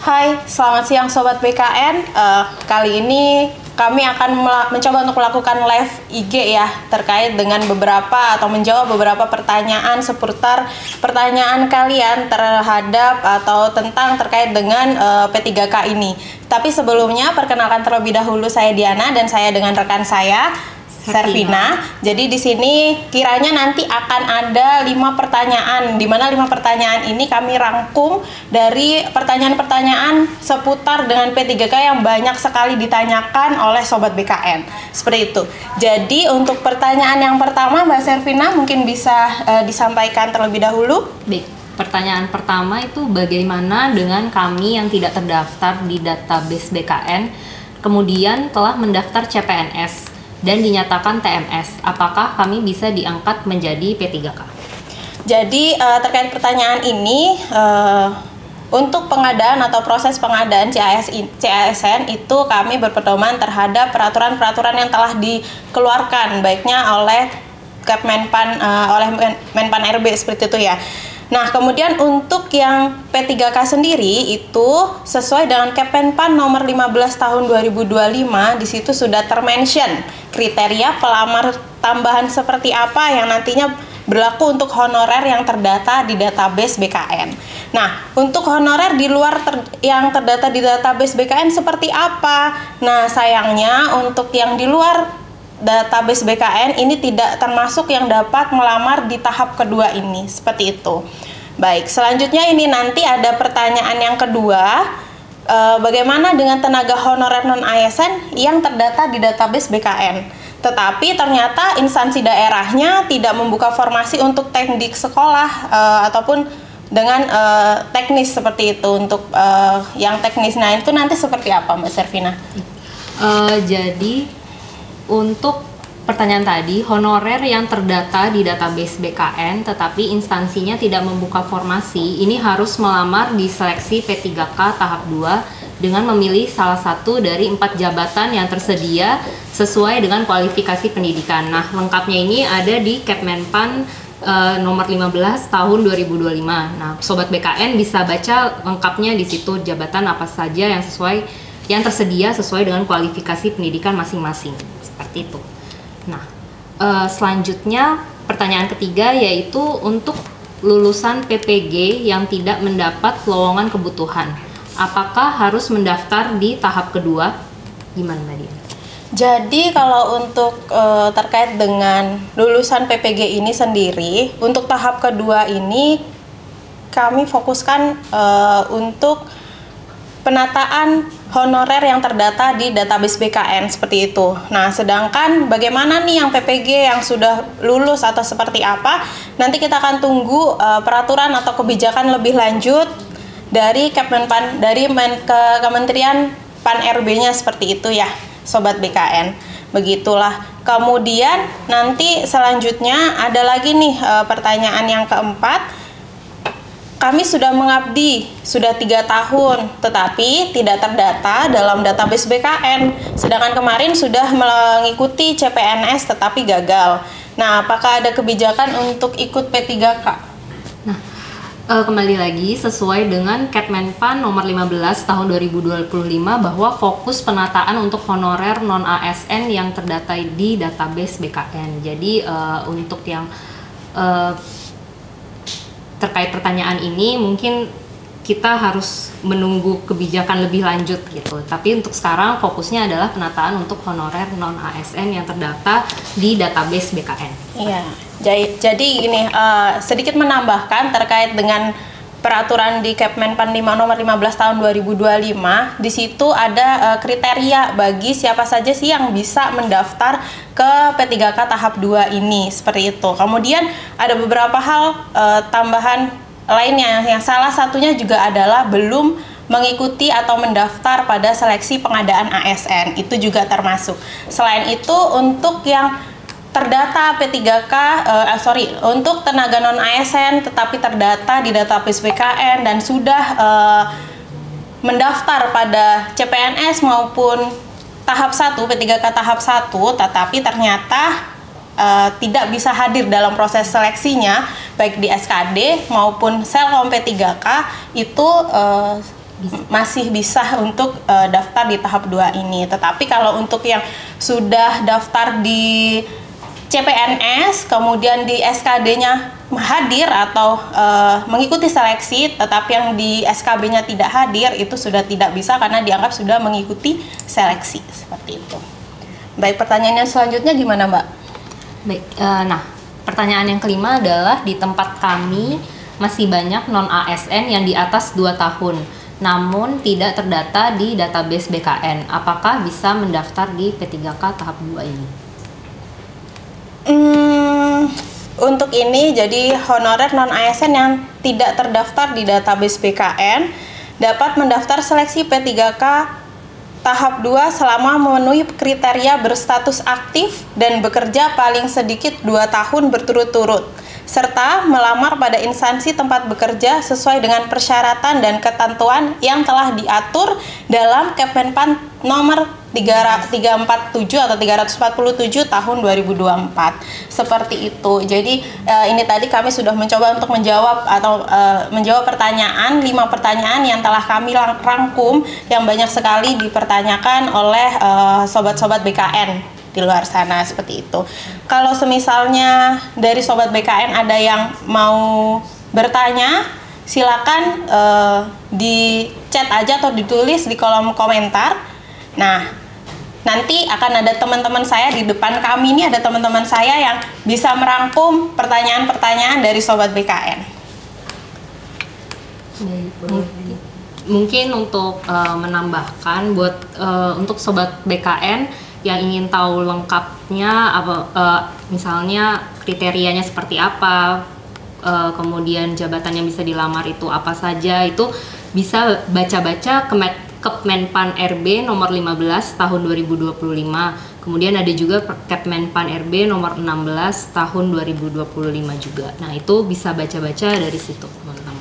Hai, selamat siang Sobat BKN. Kali ini kami akan mencoba untuk melakukan live IG ya, terkait dengan beberapa atau menjawab beberapa pertanyaan seputar pertanyaan kalian terhadap atau tentang terkait dengan P3K ini. Tapi sebelumnya perkenalkan terlebih dahulu, saya Diana dan saya dengan rekan saya Servina. Jadi di sini kiranya nanti akan ada 5 pertanyaan, di mana 5 pertanyaan ini kami rangkum dari pertanyaan-pertanyaan seputar dengan P3K yang banyak sekali ditanyakan oleh Sobat BKN. Seperti itu. Jadi untuk pertanyaan yang pertama, Mbak Servina mungkin bisa disampaikan terlebih dahulu. Baik, pertanyaan pertama itu bagaimana dengan kami yang tidak terdaftar di database BKN, kemudian telah mendaftar CPNS dan dinyatakan TMS, apakah kami bisa diangkat menjadi P3K? Jadi terkait pertanyaan ini, untuk pengadaan atau proses pengadaan CASN itu kami berpedoman terhadap peraturan-peraturan yang telah dikeluarkan, baiknya oleh Kepmenpan, oleh Menpan RB seperti itu ya. Nah, kemudian untuk yang P3K sendiri itu sesuai dengan Kemenpan nomor 15 tahun 2025, di situ sudah termention kriteria pelamar tambahan seperti apa yang nantinya berlaku untuk honorer yang terdata di database BKN. Nah, untuk honorer di luar yang terdata di database BKN seperti apa? Nah, sayangnya untuk yang di luar database BKN ini tidak termasuk yang dapat melamar di tahap kedua ini, seperti itu. Baik, selanjutnya ini nanti ada pertanyaan yang kedua, bagaimana dengan tenaga honorer non-ASN yang terdata di database BKN, tetapi ternyata instansi daerahnya tidak membuka formasi untuk teknik sekolah ataupun dengan teknis seperti itu. Untuk yang teknis, nah itu nanti seperti apa Mbak Servina? Jadi untuk pertanyaan tadi, honorer yang terdata di database BKN tetapi instansinya tidak membuka formasi, ini harus melamar di seleksi P3K tahap 2 dengan memilih salah satu dari 4 jabatan yang tersedia sesuai dengan kualifikasi pendidikan. Nah, lengkapnya ini ada di Kepmenpan nomor 15 tahun 2025. Nah, Sobat BKN bisa baca lengkapnya di situ, jabatan apa saja yang tersedia sesuai dengan kualifikasi pendidikan masing-masing. Seperti itu. Nah, selanjutnya pertanyaan ketiga yaitu untuk lulusan PPG yang tidak mendapat lowongan kebutuhan, apakah harus mendaftar di tahap kedua? Gimana Mbak Dian? Jadi kalau untuk terkait dengan lulusan PPG ini sendiri, untuk tahap kedua ini kami fokuskan untuk penataan honorer yang terdata di database BKN seperti itu. Nah, sedangkan bagaimana nih yang PPG yang sudah lulus atau seperti apa? Nanti kita akan tunggu peraturan atau kebijakan lebih lanjut dari Kepmenpan, dari Kementerian Pan RB-nya seperti itu ya, Sobat BKN. Begitulah. Kemudian nanti selanjutnya ada lagi nih pertanyaan yang keempat. Kami sudah mengabdi sudah 3 tahun, tetapi tidak terdata dalam database BKN. Sedangkan kemarin sudah mengikuti CPNS tetapi gagal. Nah, apakah ada kebijakan untuk ikut P3K? Nah, kembali lagi sesuai dengan Kepmenpan nomor 15 tahun 2025 bahwa fokus penataan untuk honorer non-ASN yang terdata di database BKN. Jadi untuk yang terkait pertanyaan ini mungkin kita harus menunggu kebijakan lebih lanjut gitu. Tapi untuk sekarang fokusnya adalah penataan untuk honorer non-ASN yang terdata di database BKN. Iya. Jadi ini sedikit menambahkan terkait dengan peraturan di Kepmenpan nomor 15 tahun 2025. Di situ ada kriteria bagi siapa saja sih yang bisa mendaftar ke P3K tahap 2 ini, seperti itu. Kemudian ada beberapa hal tambahan lainnya, yang salah satunya juga adalah belum mengikuti atau mendaftar pada seleksi pengadaan ASN, itu juga termasuk. Selain itu untuk yang terdata P3K, untuk tenaga non-ASN tetapi terdata di database BKN dan sudah mendaftar pada CPNS maupun tahap 1, P3K tahap 1, tetapi ternyata tidak bisa hadir dalam proses seleksinya, baik di SKD maupun Selkom P3K, itu masih bisa untuk daftar di tahap 2 ini. Tetapi kalau untuk yang sudah daftar di CPNS, kemudian di SKD-nya hadir atau mengikuti seleksi, tetapi yang di SKB-nya tidak hadir, itu sudah tidak bisa karena dianggap sudah mengikuti seleksi, seperti itu. Baik, pertanyaan yang selanjutnya gimana, Mbak? Baik, nah pertanyaan yang kelima adalah di tempat kami masih banyak non-ASN yang di atas 2 tahun, namun tidak terdata di database BKN. Apakah bisa mendaftar di P3K tahap 2 ini? Untuk ini, jadi honorer non-ASN yang tidak terdaftar di database BKN dapat mendaftar seleksi P3K tahap 2 selama memenuhi kriteria berstatus aktif dan bekerja paling sedikit 2 tahun berturut-turut, serta melamar pada instansi tempat bekerja sesuai dengan persyaratan dan ketentuan yang telah diatur dalam Kemenpan nomor 347 atau 347 tahun 2024. Seperti itu. Jadi ini tadi kami sudah mencoba untuk menjawab atau menjawab pertanyaan, 5 pertanyaan yang telah kami rangkum yang banyak sekali dipertanyakan oleh sobat-sobat BKN di luar sana, seperti itu. Kalau semisalnya dari sobat BKN ada yang mau bertanya, silakan di chat aja atau ditulis di kolom komentar. Nah, nanti akan ada teman-teman saya di depan kami ini, ada teman-teman saya yang bisa merangkum pertanyaan-pertanyaan dari sobat BKN. Mungkin untuk menambahkan buat untuk sobat BKN yang ingin tahu lengkapnya misalnya kriterianya seperti apa, kemudian jabatan yang bisa dilamar itu apa saja, itu bisa baca-baca Kemenpan RB nomor 15 tahun 2025. Kemudian ada juga Kemenpan RB nomor 16 tahun 2025 juga. Nah, itu bisa baca-baca dari situ, teman-teman.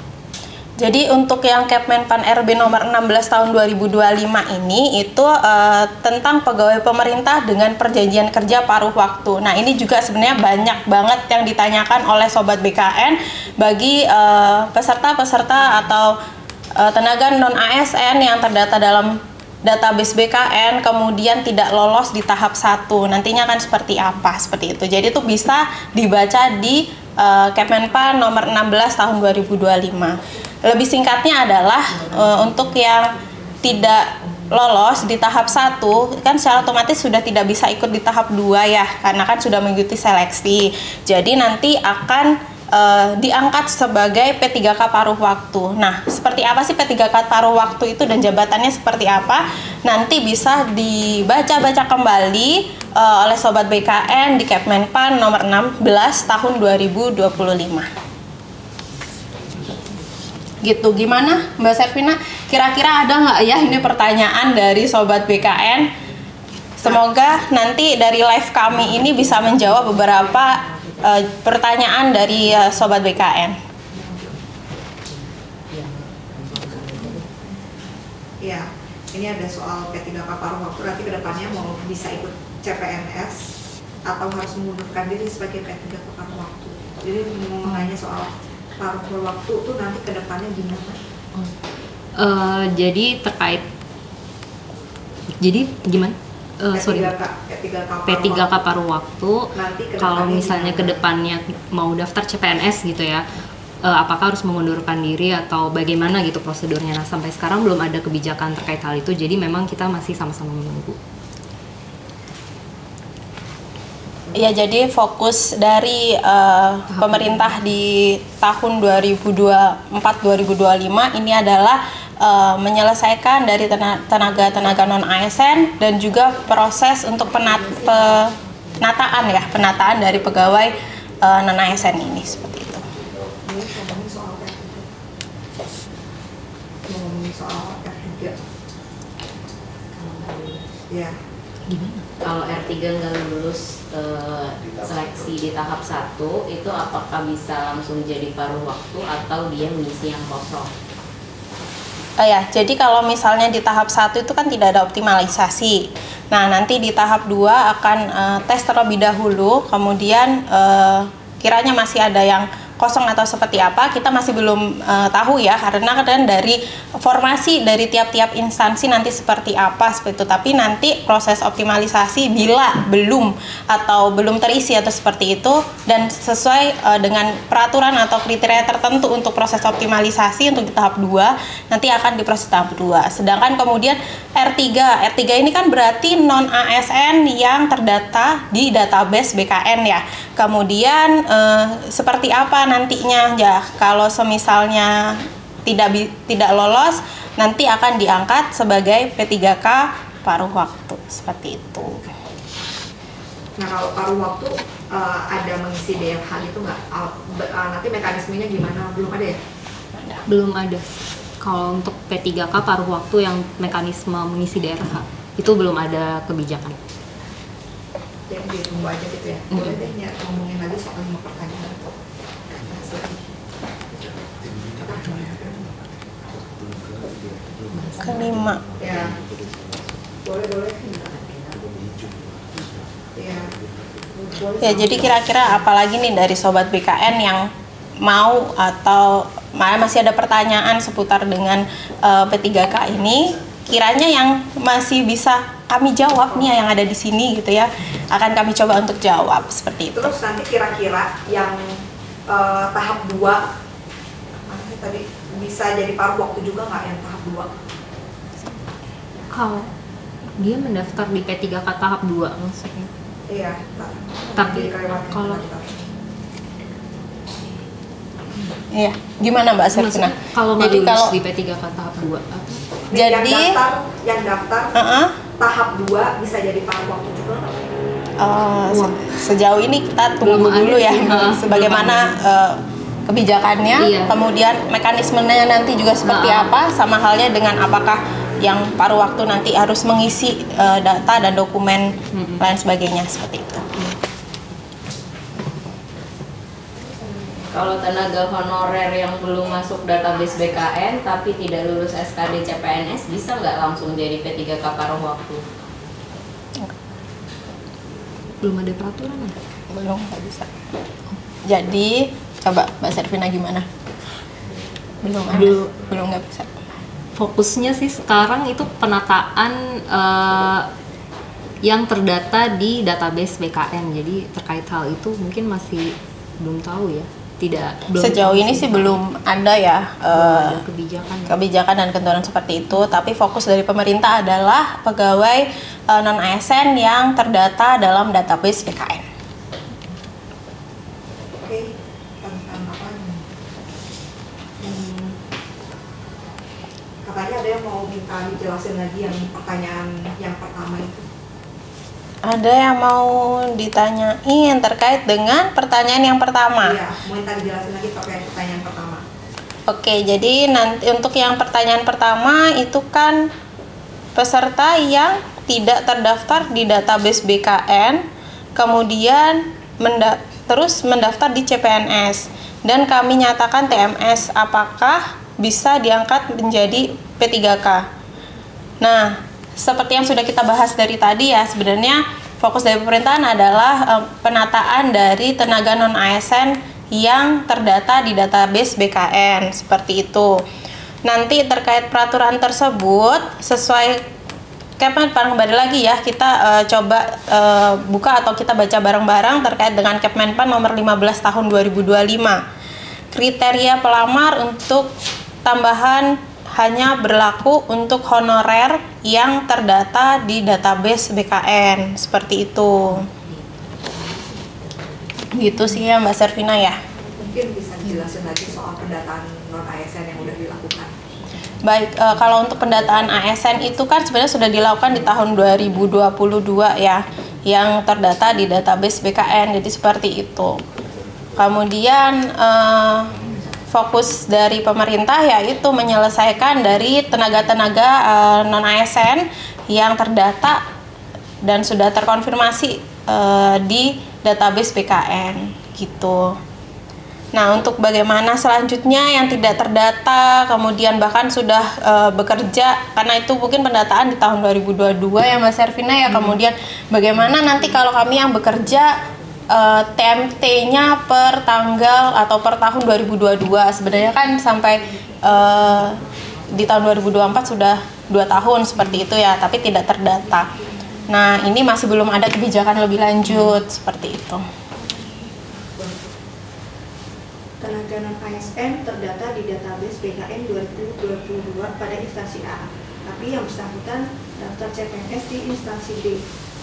Jadi untuk yang Kemenpan RB nomor 16 tahun 2025 ini itu tentang pegawai pemerintah dengan perjanjian kerja paruh waktu. Nah, ini juga sebenarnya banyak banget yang ditanyakan oleh sobat BKN bagi peserta-peserta atau tenaga non-ASN yang terdata dalam database BKN kemudian tidak lolos di tahap 1. Nantinya akan seperti apa, seperti itu. Jadi itu bisa dibaca di Kemenpan nomor 16 tahun 2025. Lebih singkatnya adalah untuk yang tidak lolos di tahap 1 kan secara otomatis sudah tidak bisa ikut di tahap 2 ya, karena kan sudah mengikuti seleksi. Jadi nanti akan diangkat sebagai P3K paruh waktu. Nah, seperti apa sih P3K paruh waktu itu dan jabatannya seperti apa? Nanti bisa dibaca-baca kembali oleh sobat BKN di Kemenpan nomor 16 tahun 2025. Gitu, gimana Mbak Servina? Kira-kira ada nggak ya ini pertanyaan dari sobat BKN? Semoga nanti dari live kami ini bisa menjawab beberapa pertanyaan dari sobat BKN. Ya, ini ada soal P3K paruh waktu, nanti kedepannya mau bisa ikut CPNS atau harus mengundurkan diri sebagai P3K paruh waktu. Jadi mengenai soal paruh waktu itu nanti kedepannya gimana? Jadi terkait, jadi gimana? P3K paruh waktu. Kalau misalnya kedepannya mau daftar CPNS gitu ya, apakah harus mengundurkan diri atau bagaimana gitu prosedurnya? Nah, sampai sekarang belum ada kebijakan terkait hal itu, jadi memang kita masih sama-sama menunggu. Ya, jadi fokus dari pemerintah di tahun 2024-2025 ini adalah menyelesaikan dari tenaga-tenaga non-ASN dan juga proses untuk penataan dari pegawai non-ASN ini, seperti itu. Ngomongin soal R3. Ya. Gimana? Kalau R3 nggak lulus seleksi di tahap 1, itu apakah bisa langsung jadi paruh waktu atau dia mengisi yang kosong? Ya, jadi kalau misalnya di tahap 1 itu kan tidak ada optimalisasi. Nah, nanti di tahap 2 akan tes terlebih dahulu, kemudian kiranya masih ada yang kosong atau seperti apa kita masih belum tahu ya, karena kan dari formasi dari tiap-tiap instansi nanti seperti apa seperti itu. Tapi nanti proses optimalisasi bila belum atau belum terisi atau seperti itu dan sesuai dengan peraturan atau kriteria tertentu untuk proses optimalisasi untuk di tahap 2 nanti akan diproses tahap 2. Sedangkan kemudian R3 ini kan berarti non ASN yang terdata di database BKN ya. Kemudian seperti apa nantinya ya, kalau semisalnya tidak lolos nanti akan diangkat sebagai P3K paruh waktu seperti itu. Nah kalau paruh waktu ada mengisi DFH gitu nggak? Nanti mekanismenya gimana? Belum ada ya? Belum ada. Kalau untuk P3K paruh waktu yang mekanisme mengisi DRH itu belum ada kebijakan. Jadi ditunggu aja gitu ya. Boleh deh ya, ngomongin lagi soal 5 pertanyaan. Kelima. Ya. Boleh. Ya. Ya, jadi kira-kira apalagi nih dari Sobat BKN yang mau atau masih ada pertanyaan seputar dengan P3K ini, kiranya yang masih bisa kami jawab nih yang ada di sini gitu ya, akan kami coba untuk jawab seperti itu. Terus nanti kira-kira yang tahap 2 tadi bisa jadi paruh waktu juga nggak yang tahap 2? Kalau dia mendaftar di P3K tahap 2 maksudnya. Iya. Tapi kalau Iya, gimana Mbak Servina? Kalau nggak Jadi lulus kalau di P3K tahap 2 atau? Jadi yang daftar tahap 2 bisa jadi paruh waktu juga nggak? Sejauh ini kita tunggu Belum dulu ada ya sih. sebagaimana kebijakannya, Iya. kemudian mekanismenya nanti juga seperti apa, sama halnya dengan apakah yang paruh waktu nanti harus mengisi data dan dokumen lain sebagainya seperti itu. Kalau tenaga honorer yang belum masuk database BKN tapi tidak lulus SKD CPNS bisa nggak langsung jadi P3K paruh waktu? Belum ada peraturan ya? Belum, nggak bisa. Jadi coba Mbak Servina gimana? Belum ada, belum nggak bisa. Fokusnya sih sekarang itu penataan yang terdata di database BKN. Jadi terkait hal itu mungkin masih belum tahu ya. Belum Sejauh tahu ini sih belum ada ya belum ada kebijakan. kebijakan dan ketentuan seperti itu, tapi fokus dari pemerintah adalah pegawai non ASN yang terdata dalam database BKN. Oke, tentang apa nih? Katanya ada yang mau minta dijelasin lagi yang pertanyaan yang pertama itu. Ada yang mau ditanyain terkait dengan pertanyaan yang pertama? Iya, mau minta dijelasin lagi terkait pertanyaan pertama. Oke, jadi nanti untuk yang pertanyaan pertama itu kan peserta yang tidak terdaftar di database BKN, kemudian terus mendaftar di CPNS, dan kami nyatakan TMS, apakah bisa diangkat menjadi P3K? Nah, seperti yang sudah kita bahas dari tadi ya, sebenarnya fokus dari pemerintahan adalah penataan dari tenaga non ASN yang terdata di database BKN seperti itu. Nanti terkait peraturan tersebut sesuai Kepmen kembali lagi ya, kita coba buka atau kita baca bareng-bareng terkait dengan Kepmenpan nomor 15 tahun 2025. Kriteria pelamar untuk tambahan hanya berlaku untuk honorer yang terdata di database BKN seperti itu. Gitu sih ya Mbak Servina ya. Mungkin bisa dijelasin lagi soal pendataan non ASN yang udah dilakukan. Baik, kalau untuk pendataan ASN itu kan sebenarnya sudah dilakukan di tahun 2022 ya, yang terdata di database BKN, jadi seperti itu. Kemudian fokus dari pemerintah yaitu menyelesaikan dari tenaga-tenaga non ASN yang terdata dan sudah terkonfirmasi di database BKN gitu. Nah, untuk bagaimana selanjutnya yang tidak terdata, kemudian bahkan sudah bekerja, karena itu mungkin pendataan di tahun 2022 ya Mbak Servina ya, kemudian bagaimana nanti kalau kami yang bekerja TMT-nya per tanggal atau per tahun 2022. Sebenarnya kan sampai di tahun 2024 sudah 2 tahun seperti itu ya, tapi tidak terdata. Nah, ini masih belum ada kebijakan lebih lanjut seperti itu. Tenaga non-ASN terdata di database BKN 2022 pada instansi A, tapi yang bersangkutan daftar CPNS di instansi B,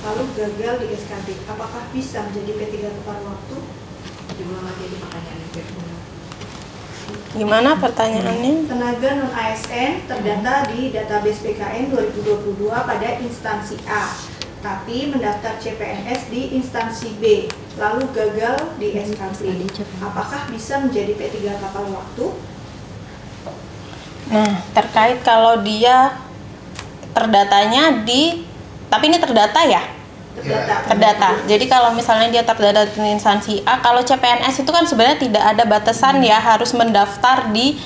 lalu gagal di SKB. Apakah bisa menjadi P3 paruh waktu? Diulang lagi di pertanyaannya. Gimana pertanyaannya? Tenaga non-ASN terdata di database BKN 2022 pada instansi A, tapi mendaftar CPNS di instansi B, lalu gagal di SKB. Apakah bisa menjadi P3K paruh waktu? Nah, terkait kalau dia terdatanya tapi ini terdata ya? Terdata. Jadi kalau misalnya dia terdata di instansi A, kalau CPNS itu kan sebenarnya tidak ada batasan ya, harus mendaftar di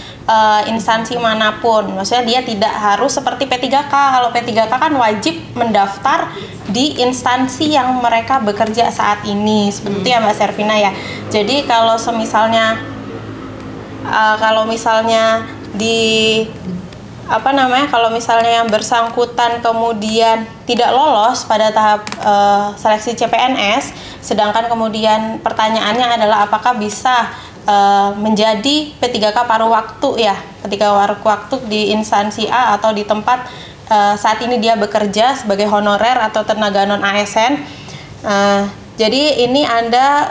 instansi manapun. Maksudnya dia tidak harus seperti P3K. Kalau P3K kan wajib mendaftar di instansi yang mereka bekerja saat ini. Seperti itu ya Mbak Servina ya. Jadi kalau misalnya kalau misalnya yang bersangkutan kemudian tidak lolos pada tahap seleksi CPNS, sedangkan kemudian pertanyaannya adalah apakah bisa menjadi P3K paruh waktu ya, P3K paruh waktu di instansi A atau di tempat saat ini dia bekerja sebagai honorer atau tenaga non ASN. Jadi ini ada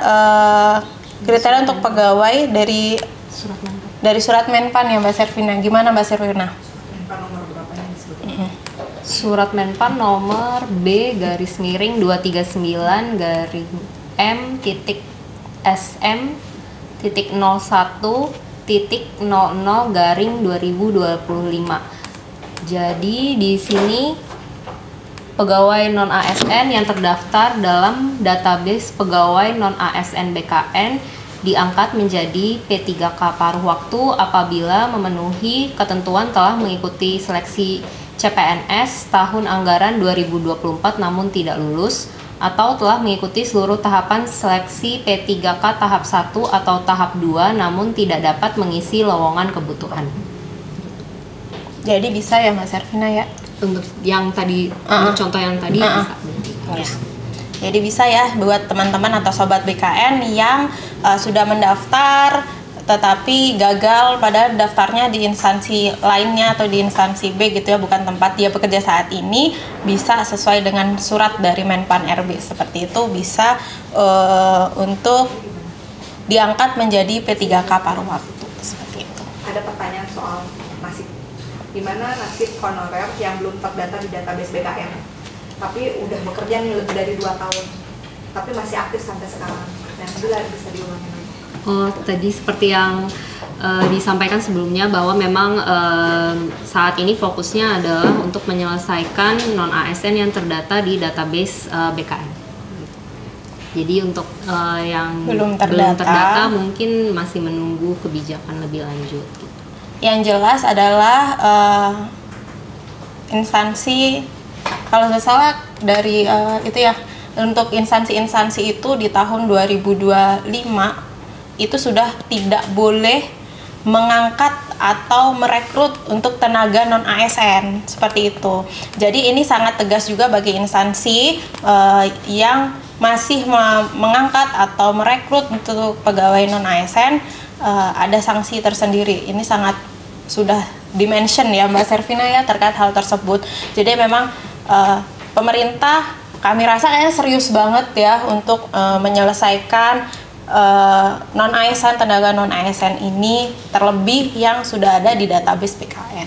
kriteria untuk pegawai dari surat Menpan ya Mbak Servina. Gimana Mbak Servina? Nomor berapa yang disebut? Surat Menpan nomor B/M-M-M-01.00/2025. Jadi di sini pegawai non ASN yang terdaftar dalam database pegawai non ASN BKN diangkat menjadi P3K paruh waktu apabila memenuhi ketentuan telah mengikuti seleksi CPNS tahun anggaran 2024 namun tidak lulus, atau telah mengikuti seluruh tahapan seleksi P3K tahap 1 atau tahap 2 namun tidak dapat mengisi lowongan kebutuhan. Jadi bisa ya Mbak Servina ya? Untuk yang tadi, untuk contoh yang tadi bisa. Jadi bisa ya buat teman-teman atau sobat BKN yang sudah mendaftar tetapi gagal pada daftarnya di instansi lainnya atau di instansi B gitu ya, bukan tempat dia bekerja saat ini, bisa sesuai dengan surat dari Menpan RB seperti itu, bisa untuk diangkat menjadi P3K paruh waktu seperti itu. Ada pertanyaan soal nasib. Gimana nasib honorer yang belum terdata di database BKN? Tapi udah bekerja nih lebih dari 2 tahun, tapi masih aktif sampai sekarang. Nah, bisa diulangi lagi. Oh, tadi seperti yang disampaikan sebelumnya bahwa memang saat ini fokusnya adalah untuk menyelesaikan non ASN yang terdata di database BKN. Jadi untuk yang belum terdata mungkin masih menunggu kebijakan lebih lanjut. Yang jelas adalah instansi, kalau nggak salah dari itu ya, untuk instansi-instansi itu di tahun 2025 itu sudah tidak boleh mengangkat atau merekrut untuk tenaga non ASN seperti itu. Jadi ini sangat tegas juga bagi instansi yang masih mengangkat atau merekrut untuk pegawai non ASN, ada sanksi tersendiri. Ini sangat sudah dimention ya Mbak Servina ya terkait hal tersebut. Jadi memang pemerintah kami rasa kayaknya serius banget ya untuk menyelesaikan non ASN, tenaga non ASN ini, terlebih yang sudah ada di database BKN.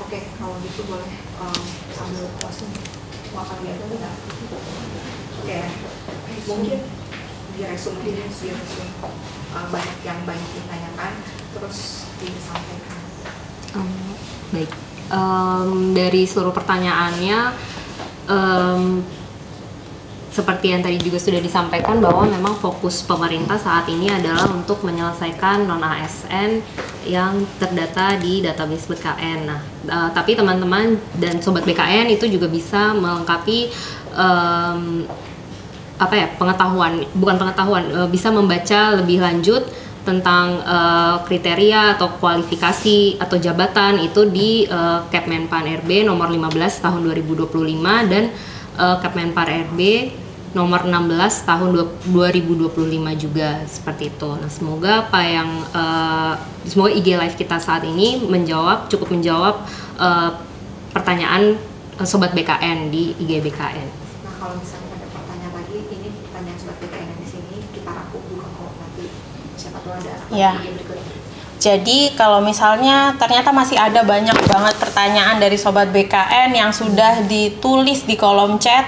Oke, kalau gitu boleh sambil closing mau akan lihat dulu nggak? Oke, mungkin di resume banyak yang ditanyakan terus disampaikan. Baik, dari seluruh pertanyaannya seperti yang tadi juga sudah disampaikan bahwa memang fokus pemerintah saat ini adalah untuk menyelesaikan non-ASN yang terdata di database BKN. Nah, tapi teman-teman dan sobat BKN itu juga bisa melengkapi bisa membaca lebih lanjut tentang kriteria atau kualifikasi atau jabatan itu di Kepmenpan RB nomor 15 tahun 2025 dan Kepmenpan RB nomor 16 tahun 2025 juga, seperti itu. Nah, semoga semoga IG Live kita saat ini cukup menjawab pertanyaan sobat BKN di IG BKN. Nah, kalau misalnya ada pertanyaan lagi, ini pertanyaan sobat BKN yang di sini kita rangkum juga kok, nanti siapa tahu ada IG berikutnya. Jadi kalau misalnya ternyata masih ada banyak banget pertanyaan dari sobat BKN yang sudah ditulis di kolom chat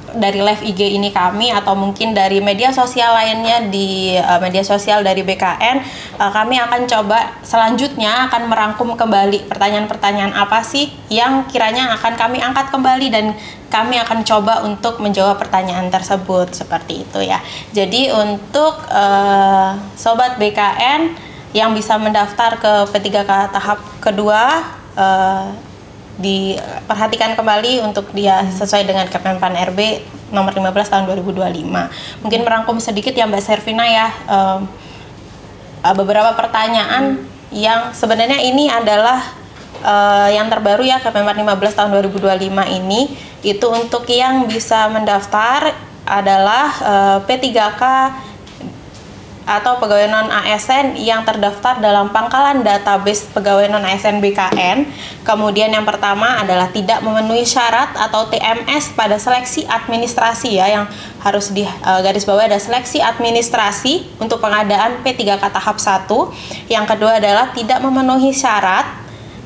dari live IG ini kami, atau mungkin dari media sosial lainnya di media sosial dari BKN, kami akan coba selanjutnya akan merangkum kembali pertanyaan-pertanyaan apa sih yang kiranya akan kami angkat kembali, dan kami akan coba untuk menjawab pertanyaan tersebut, seperti itu ya. Jadi untuk sobat BKN yang bisa mendaftar ke P3K tahap kedua, diperhatikan kembali untuk dia sesuai dengan Kepmenpan RB nomor 15 tahun 2025. Mungkin merangkum sedikit ya Mbak Servina ya, beberapa pertanyaan yang sebenarnya ini adalah yang terbaru ya, Kepmenpan 15 tahun 2025 ini. Itu untuk yang bisa mendaftar adalah P3K atau pegawai non-ASN yang terdaftar dalam pangkalan database pegawai non-ASN BKN. Kemudian yang pertama adalah tidak memenuhi syarat atau TMS pada seleksi administrasi ya, yang harus di garis bawah ada seleksi administrasi untuk pengadaan P3K tahap 1. Yang kedua adalah tidak memenuhi syarat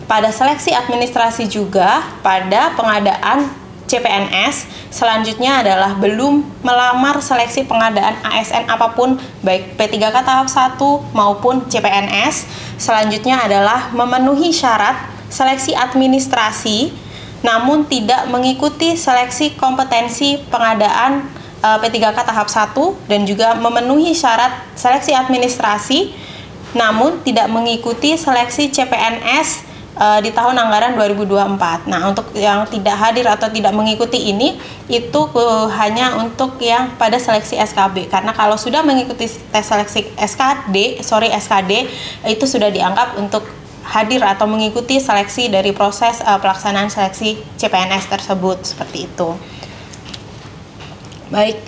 pada seleksi administrasi juga pada pengadaan CPNS. Selanjutnya adalah belum melamar seleksi pengadaan ASN apapun, baik P3K tahap 1 maupun CPNS. Selanjutnya adalah memenuhi syarat seleksi administrasi namun tidak mengikuti seleksi kompetensi pengadaan P3K tahap 1, dan juga memenuhi syarat seleksi administrasi namun tidak mengikuti seleksi CPNS di tahun anggaran 2024. Nah, untuk yang tidak hadir atau tidak mengikuti ini, itu hanya untuk yang pada seleksi SKB. Karena kalau sudah mengikuti tes seleksi SKD, itu sudah dianggap untuk hadir atau mengikuti seleksi dari proses pelaksanaan seleksi CPNS tersebut, seperti itu. Baik,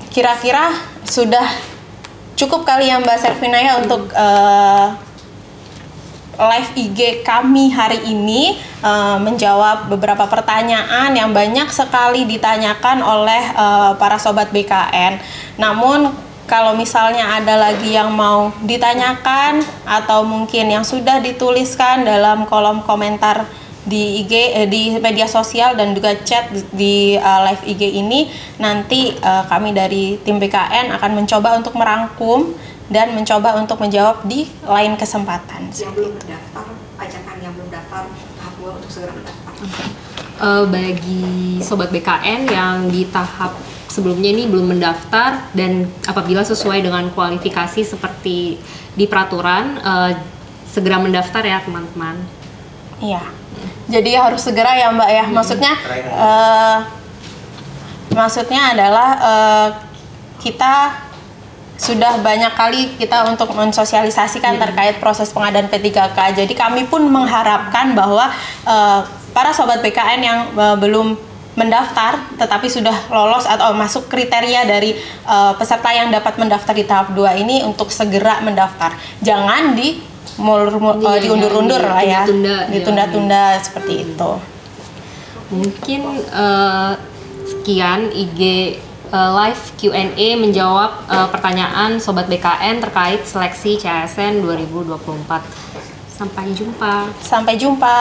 kira-kira sudah cukup kali ya Mbak Servina ya untuk live IG kami hari ini menjawab beberapa pertanyaan yang banyak sekali ditanyakan oleh para sobat BKN. Namun kalau misalnya ada lagi yang mau ditanyakan atau mungkin yang sudah dituliskan dalam kolom komentar di IG, di media sosial dan juga chat di live IG ini, nanti kami dari tim BKN akan mencoba untuk merangkum dan mencoba untuk menjawab di lain kesempatan. Yang belum mendaftar, ajakan yang belum daftar tahap 2 untuk segera mendaftar. Bagi sobat BKN yang di tahap sebelumnya ini belum mendaftar, dan apabila sesuai dengan kualifikasi seperti di peraturan, segera mendaftar ya teman-teman. Iya, jadi harus segera ya Mbak ya. Maksudnya adalah kita sudah banyak kali kita untuk mensosialisasikan terkait proses pengadaan P3K. Jadi kami pun mengharapkan bahwa para sobat BKN yang belum mendaftar tetapi sudah lolos atau masuk kriteria dari peserta yang dapat mendaftar di tahap 2 ini untuk segera mendaftar. Jangan diundur-undur lah ya, ditunda-tunda seperti itu. Mungkin sekian IG live Q&A menjawab pertanyaan sobat BKN terkait seleksi CASN 2024. Sampai jumpa. Sampai jumpa.